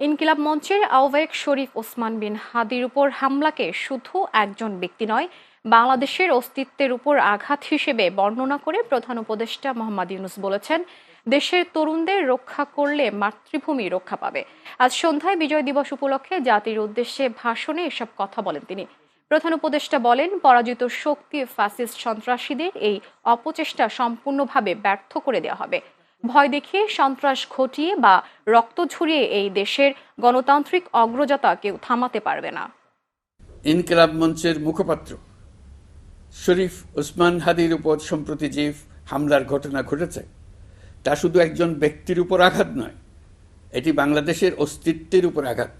ইনকিলাব মঞ্চের আহ্বায়ক শরীফ ওসমান বিন হাদির উপর হামলাকে শুধু একজন ব্যক্তি নয়, বাংলাদেশের অস্তিত্বের উপর আঘাত হিসেবে বর্ণনা করে প্রধান উপদেষ্টা মোহাম্মদ ইউনূস বলেছেন, দেশের তরুণদের রক্ষা করলে মাতৃভূমি রক্ষা পাবে। আজ সন্ধ্যায় বিজয় দিবস উপলক্ষে জাতির উদ্দেশ্যে ভাষণে এসব কথা বলেন তিনি। প্রধান উপদেষ্টা বলেন, পরাজিত শক্তি ফ্যাসিস্ট সন্ত্রাসীদের এই অপচেষ্টা সম্পূর্ণভাবে ব্যর্থ করে দেওয়া হবে। ভয় দেখিয়ে, সন্ত্রাস ঘটিয়ে বা রক্ত ঝরিয়ে এই দেশের গণতান্ত্রিক অগ্রযাত্রা কেউ থামাতে পারবে না। ইনকিলাব মঞ্চের মুখপাত্র শরীফ ওসমান হাদির উপর সম্প্রতি যে হামলার ঘটনা ঘটেছে তা শুধু একজন ব্যক্তির উপর আঘাত নয়, এটি বাংলাদেশের অস্তিত্বের উপর আঘাত,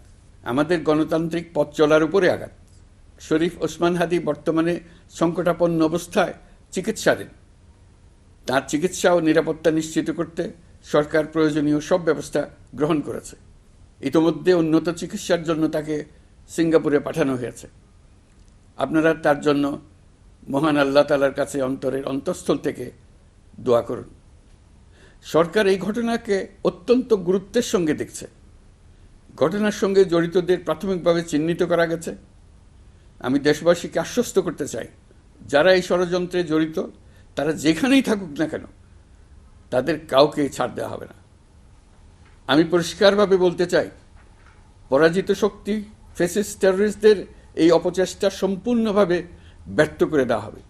আমাদের গণতান্ত্রিক পথ চলার উপরে আঘাত। শরীফ ওসমান হাদি বর্তমানে সংকটাপন্ন অবস্থায় চিকিৎসাধীন। তার চিকিৎসা ও নিরাপত্তা নিশ্চিত করতে সরকার প্রয়োজনীয় সব ব্যবস্থা গ্রহণ করেছে। ইতোমধ্যে উন্নত চিকিৎসার জন্য তাকে সিঙ্গাপুরে পাঠানো হয়েছে। আপনারা তার জন্য মহান আল্লাহ তাআলার কাছে অন্তরের অন্তঃস্থল থেকে দোয়া করুন। সরকার এই ঘটনাকে অত্যন্ত গুরুত্বের সঙ্গে দেখছে। ঘটনার সঙ্গে জড়িতদের প্রাথমিকভাবে চিহ্নিত করা গেছে। আমি দেশবাসীকে আশ্বস্ত করতে চাই, যারা এই ষড়যন্ত্রে জড়িত তারা যেখানেই থাকুক না কেন, তাদের কাউকে ছাড় দেওয়া হবে না। আমি পরিষ্কারভাবে বলতে চাই, পরাজিত শক্তি ফ্যাসিস্ট টেররিস্টদের এই অপচেষ্টা সম্পূর্ণভাবে ব্যর্থ করে দেওয়া হবে।